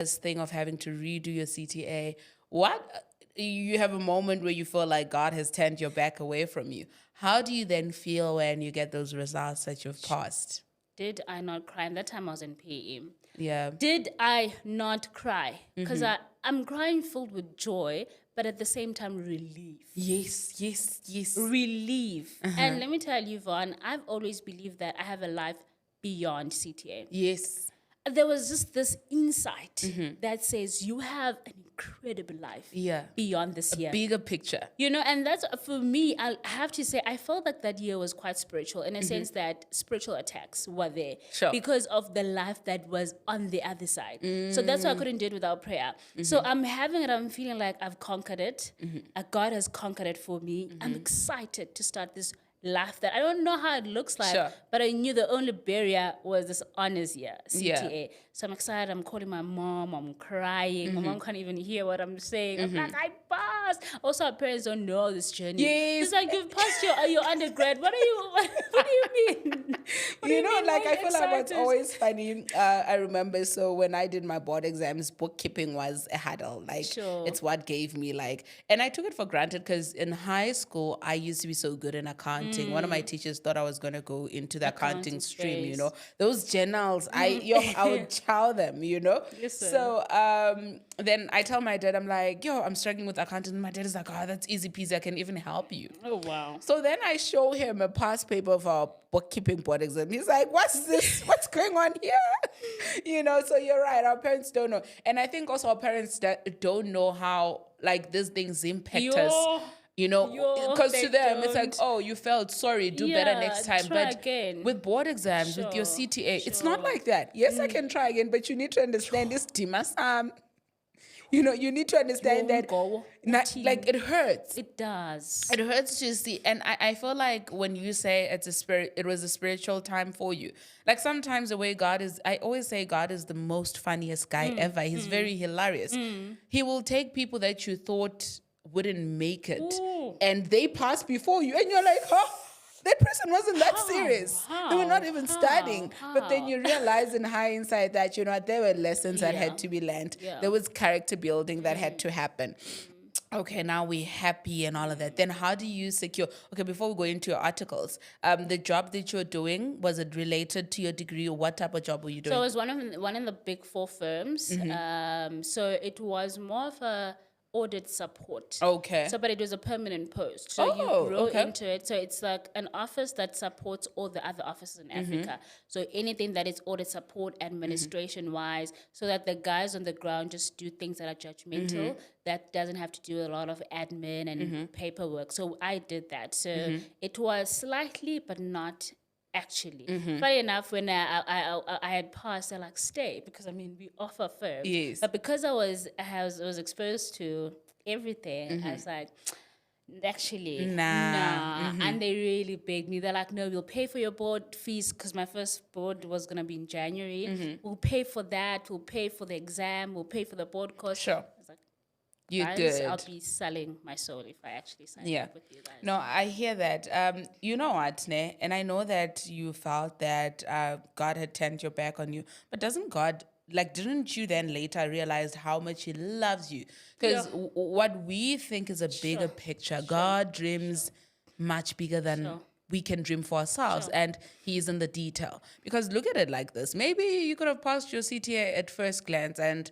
this thing of having to redo your CTA, what you have a moment where you feel like God has turned your back away from you. How do you then feel when you get those results that you've passed? Did I not cry? And that time I was in PE. Yeah. Did I not cry? Because I'm crying filled with joy, but at the same time, relief. Yes, yes, yes. Relief. And let me tell you, Vaughn, I've always believed that I have a life beyond CTA. Yes. There was just this insight that says you have an incredible life beyond this year. Bigger picture. And that's, for me, I have to say, I felt like that year was quite spiritual in a sense that spiritual attacks were there because of the life that was on the other side. So that's why I couldn't do it without prayer. So I'm feeling like I've conquered it. God has conquered it for me. I'm excited to start this life that I don't know how it looks like, but I knew the only barrier was this honors year, CTA. So I'm excited. I'm calling my mom. I'm crying. My mom can't even hear what I'm saying. I'm like, I passed. Also, our parents don't know this journey. Yes. It's like, you've passed your undergrad. What do you mean? I feel like what's always funny, I remember, so when I did my board exams, bookkeeping was a hurdle. It's what gave me and I took it for granted because in high school, I used to be so good in accounting. One of my teachers thought I was going to go into the accounting stream, Those journals, I would chow them, Listen. So then I tell my dad, I'm like, I'm struggling with accounting. And my dad is like, oh, that's easy peasy. I can even help you. Oh, wow. So then I show him a past paper of our bookkeeping board exam. He's like, what's this? What's going on here? So you're right. Our parents don't know. And I think also our parents that don't know how, these things impact us. Because to them, it's like, oh, you failed, sorry, do better next time. Try But again. with board exams, with your CTA, it's not like that. Yes, I can try again, but you need to understand this, Dimas. You need to understand that, it hurts. It does. It hurts to see. And I feel like when you say it was a spiritual time for you. Sometimes the way God is, I always say God is the most funniest guy ever. He's very hilarious. He will take people that you thought wouldn't make it and they passed before you and you're like, that person wasn't that serious. They were not even studying. But then you realize in hindsight that, there were lessons that had to be learned. There was character building that had to happen. Okay, now we're happy and all of that. Then how do you secure? Okay, before we go into your articles, the job that you're doing, was it related to your degree, or what type of job were you doing? So it was one of the big four firms. So it was more of a audit support. Okay. So, but it was a permanent post. So you grow into it. So it's like an office that supports all the other offices in Africa. So anything that is audit support, administration-wise, so that the guys on the ground just do things that are judgmental, that doesn't have to do a lot of admin and paperwork. So I did that. So it was slightly, but not actually. Funny enough, when I had passed, they're like, stay, because we offer firms. Yes. But because I was exposed to everything, I was like, actually, nah. And they really begged me. They're like, no, we'll pay for your board fees, because my first board was going to be in January. We'll pay for that. We'll pay for the exam. We'll pay for the board cost. Sure. I was like, you guys, good. I'll be selling my soul if I actually sign up with you guys. No, I hear that. You know what, Ne? And I know that you felt that God had turned your back on you. But doesn't God, didn't you then later realize how much he loves you? Because what we think is a bigger picture, God dreams much bigger than we can dream for ourselves. And he's in the detail. Because look at it like this. Maybe you could have passed your CTA at first glance and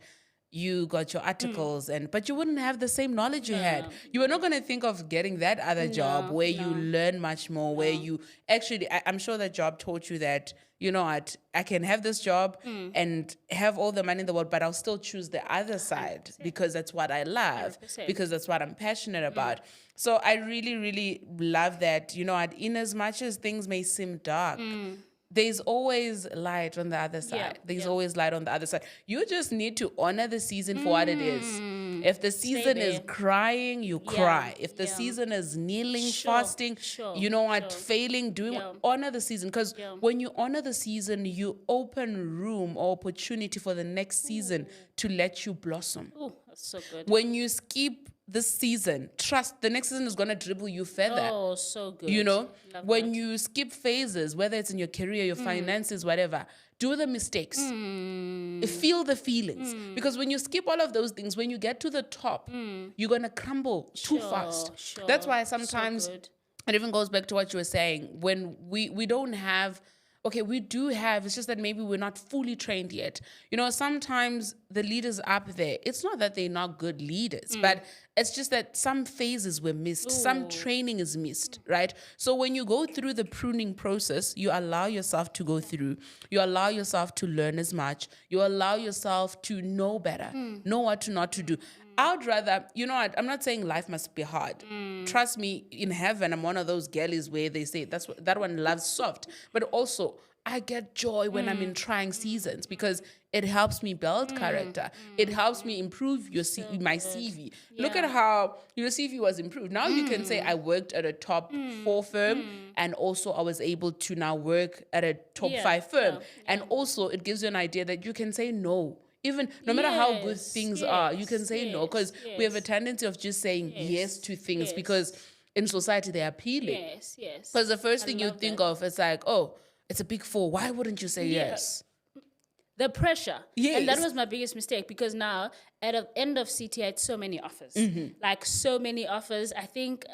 you got your articles, but you wouldn't have the same knowledge you had. You were not going to think of getting that other job where you learn much more, where you actually, I'm sure that job taught you that, you know what, I can have this job and have all the money in the world, but I'll still choose the other side 100%. Because that's what I love, 100%. Because that's what I'm passionate about. So I really, really love that, you know what, in as much as things may seem dark, there's always light on the other side. There's always light on the other side. You just need to honor the season for what it is. If the season is crying, you cry. If the season is kneeling, fasting, you know what, failing, doing, honor the season. Because when you honor the season, you open room or opportunity for the next season to let you blossom. Oh, that's so good. When you skip this season, trust the next season is going to dribble you further. Oh, so good. You know, Love when that. you skip phases, whether it's in your career, your finances, whatever, do the mistakes. Feel the feelings. Because when you skip all of those things, when you get to the top, you're going to crumble too fast. Sure. That's why So sometimes good. it even goes back to what you were saying. When we don't have, okay, we do have, it's just that maybe we're not fully trained yet. You know, sometimes the leaders up there, it's not that they're not good leaders, but it's just that some phases were missed, some training is missed, right? So when you go through the pruning process, you allow yourself to go through, you allow yourself to learn as much, you allow yourself to know better, know what to not to do. I'd rather, you know what, I'm not saying life must be hard. Trust me, in heaven, I'm one of those girlies where they say that one loves soft. But also, I get joy when I'm in trying seasons because it helps me build character. It helps me improve my CV. Look at how your CV was improved. Now you can say I worked at a top 4 firm and also I was able to now work at a top 5 firm. And also it gives you an idea that you can say no. Even no matter how good things are, you can say no because we have a tendency of just saying yes to things because in society they're appealing. Yes. Because the first thing you love think that. of is like, oh, it's a big 4. Why wouldn't you say yes? The pressure. Yes. And that was my biggest mistake because now at the end of CTA, it's so many offers. Like so many offers. I think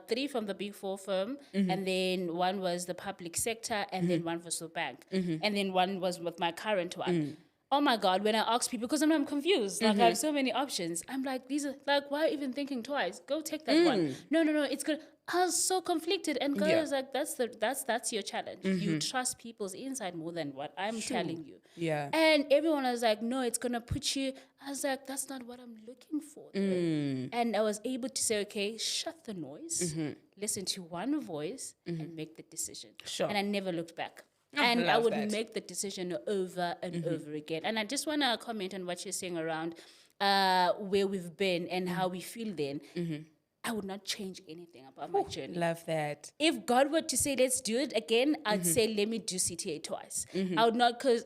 3 from the big 4 firm, and then 1 was the public sector, and then 1 was the bank. And then 1 was with my current one. Oh my God, when I ask people, because I'm confused, like I have so many options. I'm like, these are like, why even thinking twice? Go take that one. No, it's good. I was so conflicted, and God was like, that's your challenge. You trust people's inside more than what I'm telling you. Yeah. And everyone was like, no, it's gonna put you. I was like, that's not what I'm looking for. And I was able to say, okay, shut the noise, listen to one voice, and make the decision. Sure. And I never looked back. Oh, And I would that. make the decision over and over again. And I just want to comment on what you're saying around where we've been and how we feel then. I would not change anything about my journey. Love that. If God were to say, let's do it again, I'd say, let me do CTA twice. I would not, because,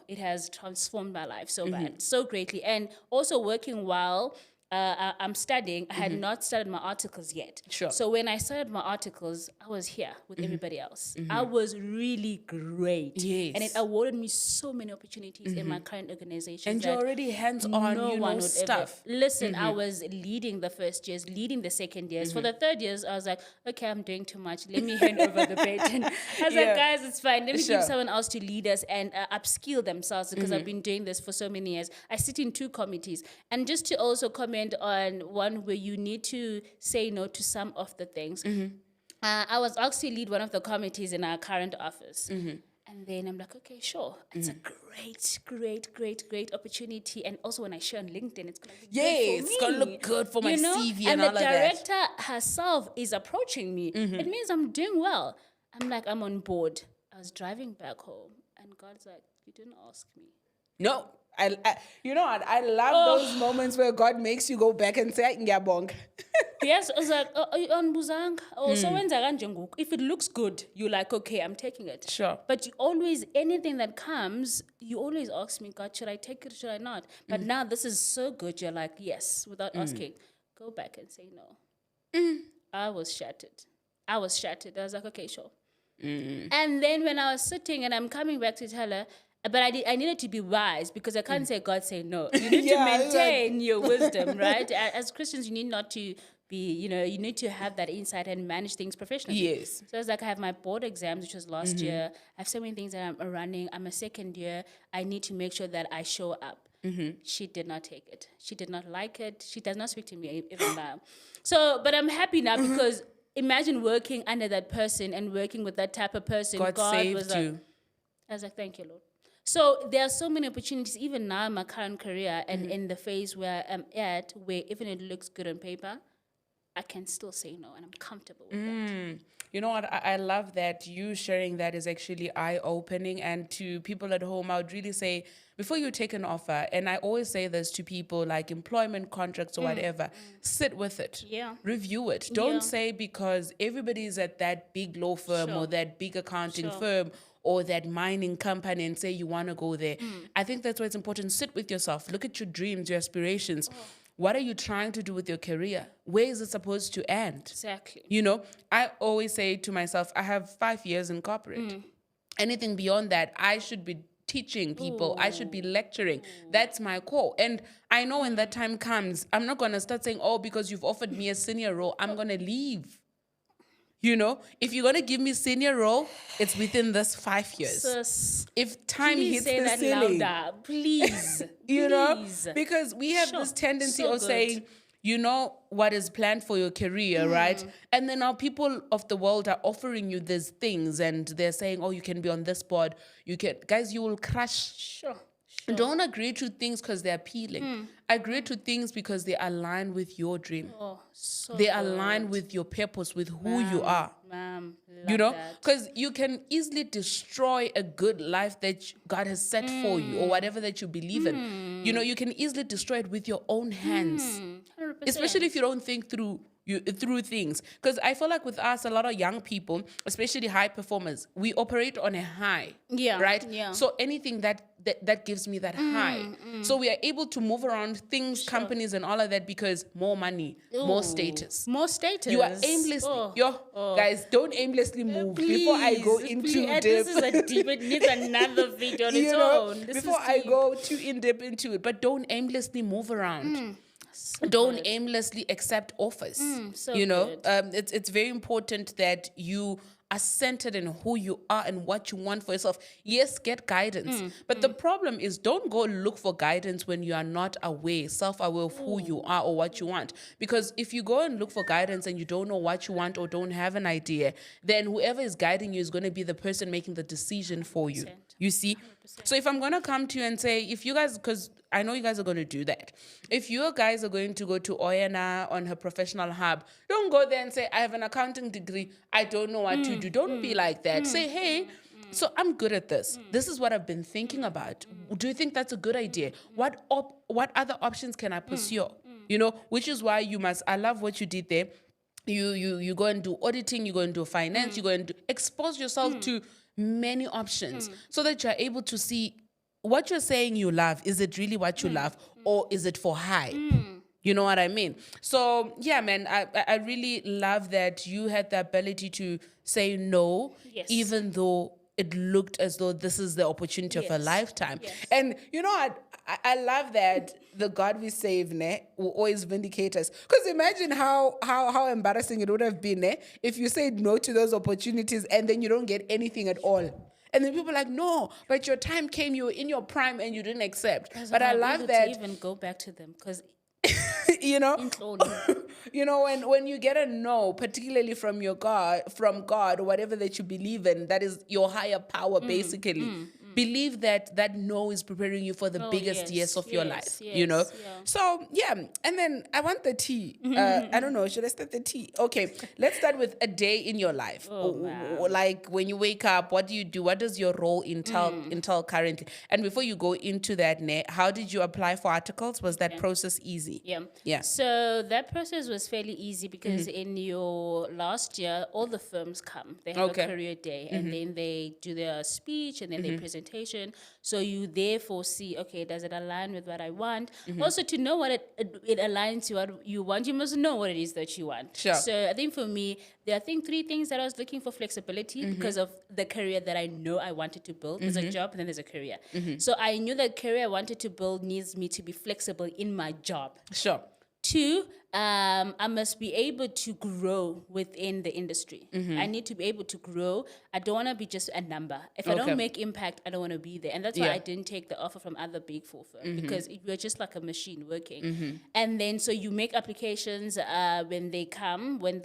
it has transformed my life so bad, so greatly. And also working while I'm studying, I had not started my articles yet. Sure. So when I started my articles, I was here with everybody else. I was really great. Yes. And it awarded me so many opportunities in my current organization. And you're already hands-on, No one would stuff. ever. Listen, I was leading the first years, leading the second years. For the third years, I was like, okay, I'm doing too much. Let me hand over the baton. I was like, guys, it's fine. Let me give someone else to lead us and upskill themselves because I've been doing this for so many years. I sit in 2 committees. And just to also comment on one where you need to say no to some of the things. I was asked to lead one of the committees in our current office. And then I'm like, okay, sure. It's a great opportunity. And also when I share on LinkedIn, it's going to be great for me. It's going to look good for my CV and all of that. And the director herself is approaching me. It means I'm doing well. I'm like, I'm on board. I was driving back home and God's like, you didn't ask me. No. I you know what? I love those moments where God makes you go back and say, ngiyabonga. Yes, I was like, so wenza kanje ngoku. If it looks good, you're like, okay, I'm taking it. Sure. But you always, anything that comes, you always ask me, God, should I take it or should I not? But now this is so good, you're like, yes, without asking. Go back and say no. I was shattered. I was like, okay, sure. And then when I was sitting and I'm coming back to tell her, but I needed to be wise because I can't say God say no. You need to maintain your wisdom, right? As Christians, you need not to be, you need to have that insight and manage things professionally. Yes. So it's like I have my board exams, which was last year. I have so many things that I'm running. I'm a second year. I need to make sure that I show up. She did not take it. She did not like it. She does not speak to me even now. So, but I'm happy now because imagine working under that person and working with that type of person. God saved was like, you. I was like, thank you, Lord. So there are so many opportunities, even now in my current career and in the phase where I'm at, where even it looks good on paper, I can still say no, and I'm comfortable with that. You know what? I love that you sharing that is actually eye-opening. And to people at home, I would really say, before you take an offer, and I always say this to people like employment contracts or whatever, sit with it. Yeah. Review it. Don't say because everybody's at that big law firm or that big accounting firm or that mining company and say you want to go there. I think that's why it's important. Sit with yourself. Look at your dreams, your aspirations. what are you trying to do with your career? Where is it supposed to end? Exactly. You know, I always say to myself, I have 5 years in corporate. Anything beyond that, I should be teaching people. I should be lecturing. That's my core. And I know when that time comes, I'm not going to start saying, oh, because you've offered me a senior role, I'm going to leave. You know, if you're going to give me senior role, it's within this 5 years. Sis, if time please hits say the that ceiling, louder, please. you know, Please. because we have Sure. this tendency So of good. saying, you know what is planned for your career, right? And then now people of the world are offering you these things and they're saying, oh, you can be on this board. You can, guys, you will crush. Sure. Don't agree to things because they're appealing. Agree to things because they align with your dream. Oh, so They good. align with your purpose, with who you are. Ma'am, You love know, that. because you can easily destroy a good life that God has set for you or whatever that you believe in. You know, you can easily destroy it with your own hands, 100%. especially if you don't think through things. Because I feel like with us, a lot of young people, especially high performers, we operate on a high. Yeah, Right. yeah. So anything that gives me that high. So we are able to move around things, companies, and all of that because more money, more status. More status. You are aimlessly, guys, don't aimlessly move before I go into please, depth. this is a deep, it needs another video on its own. This Before is I deep. go too in depth into it, but don't aimlessly move around. So Don't good. aimlessly accept offers. so you know, good. it's very important that you are centered in who you are and what you want for yourself. Yes, get guidance. But the problem is don't go look for guidance when you are not aware, self-aware of who you are or what you want. Because if you go and look for guidance and you don't know what you want or don't have an idea, then whoever is guiding you is going to be the person making the decision for you. 100%. You see? So if I'm going to come to you and say, if you guys, because I know you guys are going to do that. If you guys are going to go to Oyena on her professional hub, don't go there and say, I have an accounting degree. I don't know what to do. Don't be like that. Say, hey, so I'm good at this. This is what I've been thinking about. Do you think that's a good idea? What other options can I pursue? You know, which is why I love what you did there. You go and do auditing, you go and do finance, you go and expose yourself to many options so that you're able to see what you're saying you love. Is it really what you love or is it for hype? You know what I mean? So yeah, man, I really love that you had the ability to say no, Yes. even though it looked as though this is the opportunity of a Yes. lifetime. Yes. And you know what? I love that the God we save will always vindicate us. Because imagine how embarrassing it would have been if you said no to those opportunities and then you don't get anything at all. And then people are like, no, but your time came, you were in your prime and you didn't accept. But I love that. To even go back to them because you know, when you get a no, particularly from God, or whatever that you believe in, that is your higher power, basically. Believe that no is preparing you for the biggest yes of your life, you know? Yeah. So, yeah. And then I want the tea. I don't know. Should I start the tea? Okay. Let's start with a day in your life. Like when you wake up, what do you do? What does your role entail currently? And before you go into that, how did you apply for articles? Was that process easy? Yeah. So that process was fairly easy because in your last year, all the firms come. They have a career day and then they do their speech and then their presentation. So you therefore see, okay, does it align with what I want? Also, to know what it aligns to what you want, you must know what it is that you want. Sure. So I think for me, there are 3 things that I was looking for: flexibility because of the career that I know I wanted to build. There's a job and then there's a career. So I knew that career I wanted to build needs me to be flexible in my job. Sure. 2, I must be able to grow within the industry. I need to be able to grow. I don't want to be just a number. If I don't make impact, I don't want to be there. And that's why I didn't take the offer from other big 4 firms because we're just like a machine working. And then so you make applications when they come, when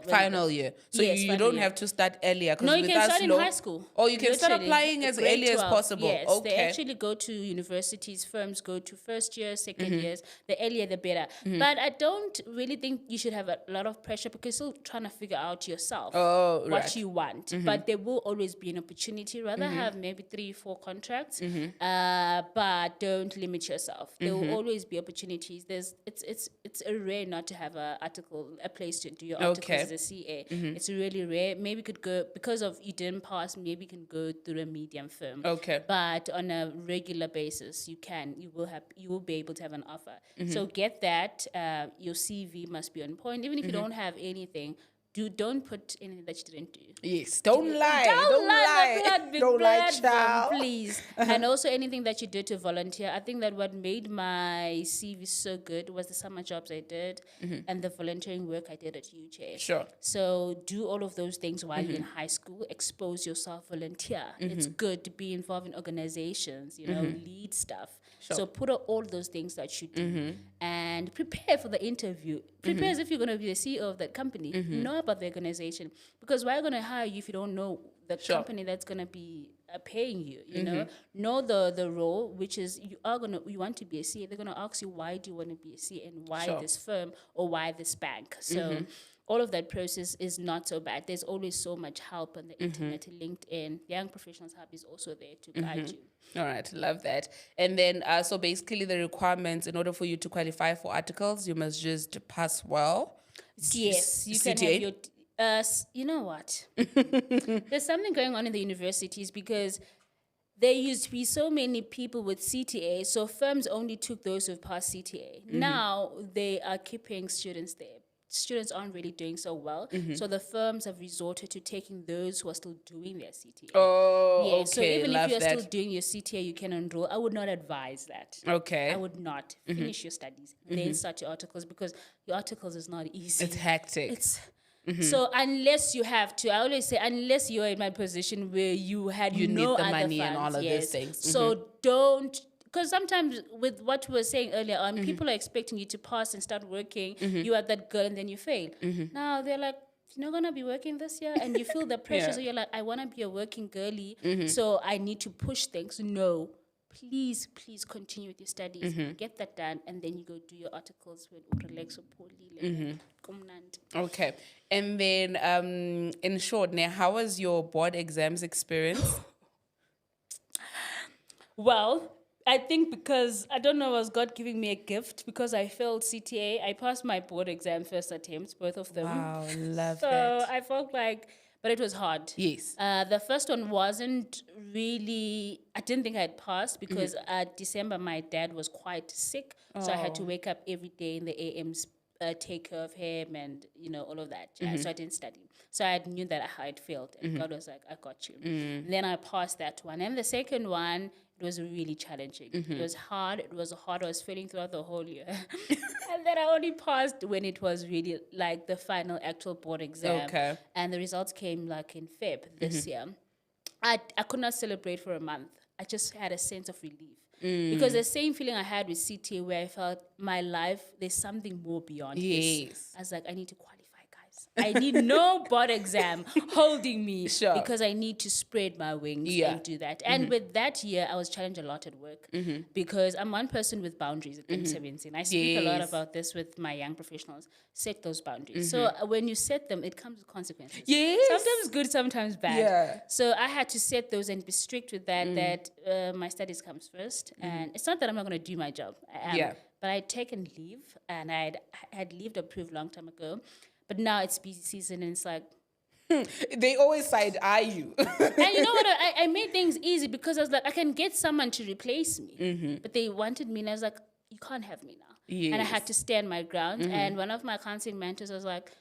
final year. So you don't have to start earlier. No, you can start in high school. Or you can start applying as early as possible. Yes, okay. They actually go to universities, firms go to first years, second years. The earlier, the better. But I don't really think you should have a lot of pressure because you're still trying to figure out yourself what you want. But there will always be an opportunity. Rather have maybe 3-4 contracts, but don't limit yourself. There will always be opportunities. It's a rare not to have a place to do your articles as a CA. It's really rare. Maybe you could go because of you didn't pass. Maybe you can go through a medium firm. Okay. But on a regular basis, you will be able to have an offer. So get that. Your CV must be on point. Even if you don't have anything, don't put anything that you didn't do. Yes, don't lie. Don't lie, child. please. And also anything that you did to volunteer. I think that what made my CV so good was the summer jobs I did and the volunteering work I did at UJ. Sure. So do all of those things while you're in high school. Expose yourself, volunteer. It's good to be involved in organizations, lead stuff. Sure. So put all those things that you do and prepare for the interview. Prepare as if you're going to be the CEO of that company. Know about the organization. Because why are going to hire you if you don't know the company that's going to be paying you? Know the role, which is you want to be a CA. They're going to ask you, why do you want to be a CA and why this firm or why this bank? So all of that process is not so bad. There's always so much help on the internet, LinkedIn. The Young Professionals Hub is also there to guide you. All right, love that. And then, so basically the requirements, in order for you to qualify for articles, you must just pass well. Yes, you CTA. can have your... you know what? There's something going on in the universities because there used to be so many people with CTA, so firms only took those who've passed CTA. Now they are keeping students there. Students aren't really doing so well, so the firms have resorted to taking those who are still doing their CTA. Oh, yeah, okay. So even love if you're that. still doing your CTA, you can enroll. I would not advise that. Okay. I would not. Finish your studies, then start your articles because your articles is not easy. It's hectic. So unless you have to, I always say, unless you're in my position where you had You no need the other money funds, and all of these things. So don't, because sometimes with what we were saying earlier on, people are expecting you to pass and start working. You are that girl and then you fail. Now they're like, you're not going to be working this year, and you feel the pressure. So you're like, I want to be a working girly, so I need to push things. No. Please continue with your studies. Get that done, and then you go do your articles with Uralex or Poli. Okay. And then, in short, now, how was your board exams experience? Well, I think because, I don't know, was God giving me a gift because I failed CTA. I passed my board exam first attempts, both of them. Wow, love so that. I felt like, but it was hard. Yes. The first one wasn't really, I didn't think I'd passed because December my dad was quite sick. So I had to wake up every day in the AMs, take care of him and, all of that. So I didn't study. So I knew that I had failed. And God was like, I got you. And then I passed that one. And the second one, it was really challenging. It was hard. It was hard. I was failing throughout the whole year. And then I only passed when it was really like the final actual board exam. Okay. And the results came like in Feb this year. I could not celebrate for a month. I just had a sense of relief. Because the same feeling I had with CTA where I felt my life, there's something more beyond this. I was like, I need to qualify, guys. I need no board exam holding me because I need to spread my wings and do that. And with that year, I was challenged a lot at work because I'm one person with boundaries at M17. I speak a lot about this with my young professionals. Set those boundaries. So when you set them, it comes with consequences. Sometimes good, sometimes bad. So I had to set those and be strict with that, that my studies comes first. And it's not that I'm not going to do my job. I am. But I'd taken leave, and I had leave approved long time ago. But now it's busy season, and it's like... They always side-eye you. And you know what? I made things easy because I was like, I can get someone to replace me. But they wanted me, and I was like, you can't have me now. And I had to stand my ground. And one of my counseling mentors was like,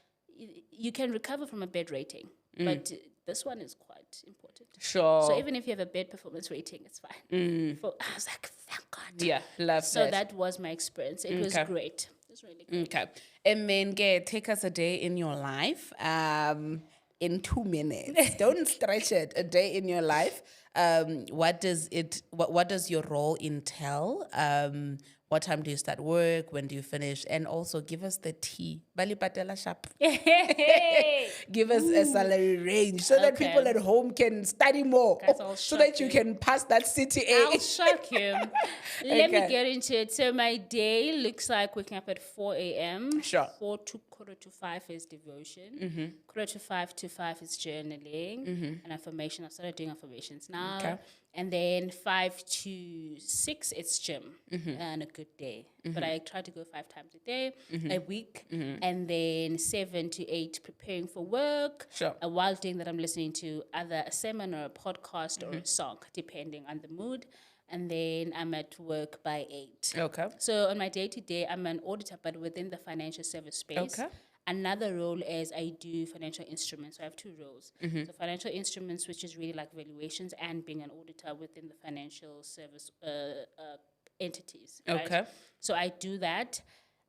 you can recover from a bad rating, but this one is quite important. Sure. So even if you have a bad performance rating, it's fine. I was like, thank God. Yeah, love that. So that was my experience. It was great. It was really great. Okay. And then, take us a day in your life in 2 minutes. Don't stretch it. A day in your life. What does your role entail? What time do you start work? When do you finish? And also give us the tea. Bali patela sharp. Give us a salary range so that people at home can study more. So that you can pass that CTA. I'll shock you. Let me get into it. So my day looks like waking up at 4 a.m. Sure. 4 to quarter to 5 is devotion. Quarter to 5 to 5 is journaling and affirmation. I've started doing affirmations now. Okay. And then 5 to 6, it's gym and a good day. But I try to go 5 times a day, a week. And then 7 to 8, preparing for work. Sure. While doing that, I'm listening to either a sermon or a podcast or a song, depending on the mood. And then I'm at work by 8. Okay. So on my day-to-day, I'm an auditor, but within the financial service space. Okay. Another role is I do financial instruments. So I have 2 roles. So financial instruments, which is really like valuations and being an auditor within the financial service entities. Right? Okay. So I do that.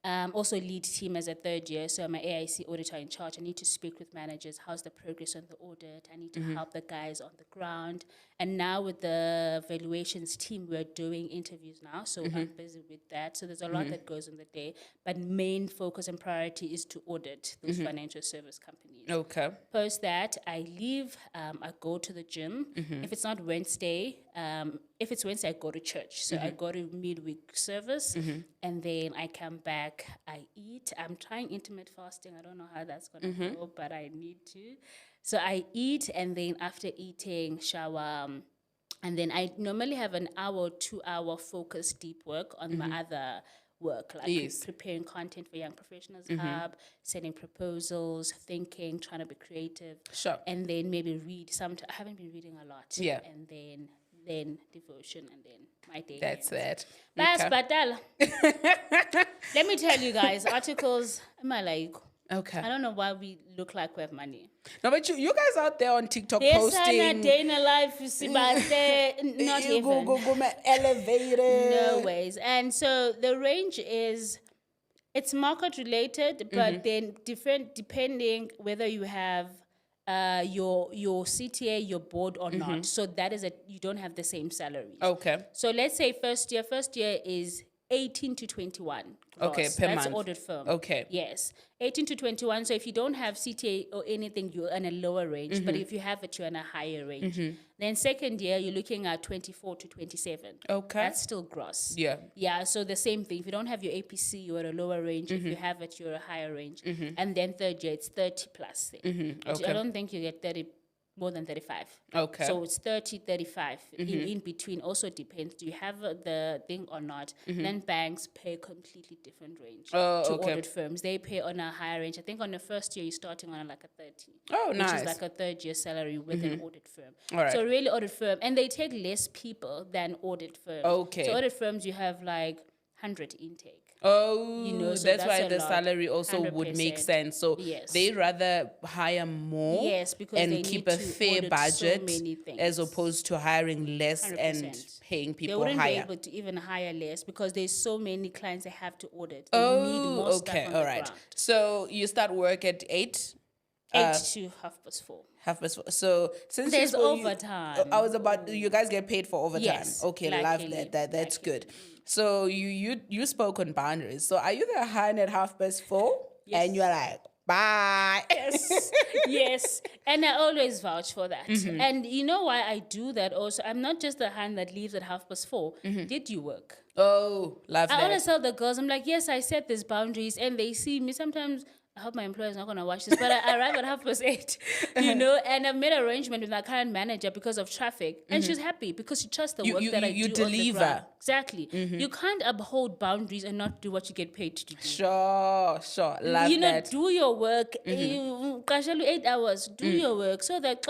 Also lead team as a 3rd year. So I'm an AIC auditor in charge. I need to speak with managers. How's the progress on the audit? I need to help the guys on the ground. And now with the valuations team, we're doing interviews now. So I'm busy with that. So there's a lot that goes on the day. But main focus and priority is to audit those financial service companies. Okay. Post that, I leave. I go to the gym. If it's not Wednesday, if it's Wednesday, I go to church. So I go to midweek service. And then I come back, I eat. I'm trying intermittent fasting. I don't know how that's going to go, but I need to. So I eat, and then after eating, shower. And then I normally have an hour or 2 hour focused deep work on my other work, like preparing content for Young Professionals Hub, sending proposals, thinking, trying to be creative. Sure. And then maybe read. I haven't been reading a lot. Yeah. And then devotion, and then my day. That's it. Bas Batal. Let me tell you guys, articles, am I like, Okay. I don't know why we look like we have money. No, but you guys out there on TikTok Yes, posting. a day in a life, you see, but not you even. go elevator. No ways. And so the range is, it's market related, but then different depending whether you have your CTA, your board or not. So that is you don't have the same salaries. Okay. So let's say first year is 18 to 21. Gross. Okay, per That's month. audit firm. Okay. Yes. 18 to 21. So if you don't have CTA or anything, you're in a lower range. But if you have it, you're in a higher range. Then second year, you're looking at 24 to 27. Okay. That's still gross. Yeah. Yeah, so the same thing. If you don't have your APC, you're at a lower range. If you have it, you're a higher range. And then third year, it's 30 plus. Okay. I don't think you get 30 more than 35. Okay. So it's 30, 35. In between also depends. Do you have the thing or not? Then banks pay completely different range to audit firms. They pay on a higher range. I think on the first year, you're starting on like a 30. Oh, nice. Which is like a 3rd year salary with an audit firm. All right. So really audit firm. And they take less people than audit firms. Okay. So audit firms, you have like 100 intake. Oh, so that's why a the lot. salary also would make 100%. sense. So Yes. they rather hire more because and they keep need a to fair audit budget so many things. as opposed to hiring less 100%. and paying They people wouldn't be higher. able to even hire less because there's so many clients they have to audit. They need more stuff okay, on all the right. ground. So you start work at 8? 8 to 4:30. 4:30. So since There's you spoke- overtime. I was about, you guys get paid for overtime. Yes, Okay, love luckily, that. That's good. So you spoke on boundaries. So are you the hand at 4:30? Yes. And you're like, bye. Yes. And I always vouch for that. And you know why I do that also? I'm not just the hand that leaves at 4:30. Did you work? Oh, love I that. always tell the girls, I'm like, yes, I set these boundaries, and they see me sometimes. I hope my employer is not going to watch this, but I arrive at 8:30, and I've made an arrangement with my current manager because of traffic, and she's happy because she trusts the work that I do deliver. on the ground. Exactly. You can't uphold boundaries and not do what you get paid to do. Sure. Love that. Do your work. 8 hours. Do your work so that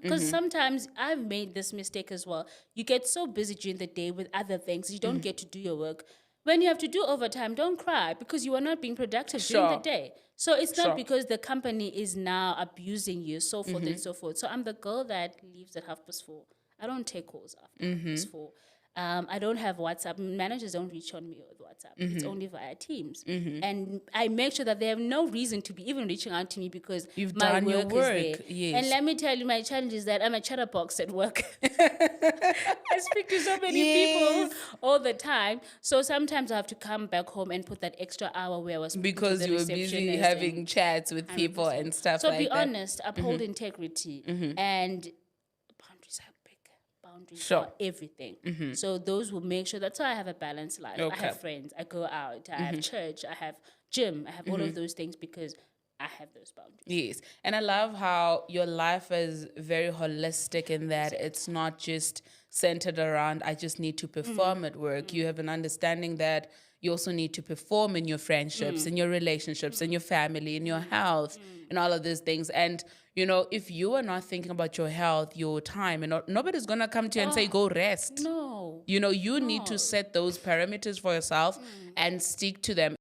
because sometimes I've made this mistake as well. You get so busy during the day with other things, you don't get to do your work. When you have to do overtime, don't cry because you are not being productive during the day. So it's not because the company is now abusing you, so forth and so forth. So I'm the girl that leaves at 4:30. I don't take calls after 4:30. I don't have WhatsApp. Managers don't reach on me with WhatsApp. It's only via Teams. And I make sure that they have no reason to be even reaching out to me because You've my done your work work. is there. Yes. And let me tell you, my challenge is that I'm a chatterbox at work. I speak to so many people all the time. So sometimes I have to come back home and put that extra hour where I was speaking to Because the you were busy receptionist having chats with people 100%. and stuff So like be that. honest, uphold integrity and boundaries are big. Boundaries Sure. for everything. So those will make sure that's why I have a balanced life. I Okay. have friends, I go out, I have church, I have gym, I have all of those things because I have those boundaries. Yes. And I love how your life is very holistic in that it's not just centered around, I just need to perform at work. You have an understanding that you also need to perform in your friendships, in your relationships, in your family, in your health, and all of these things. And, you know, if you are not thinking about your health, your time, and nobody's going to come to you and say, go rest. No. You know, you need to set those parameters for yourself and stick to them.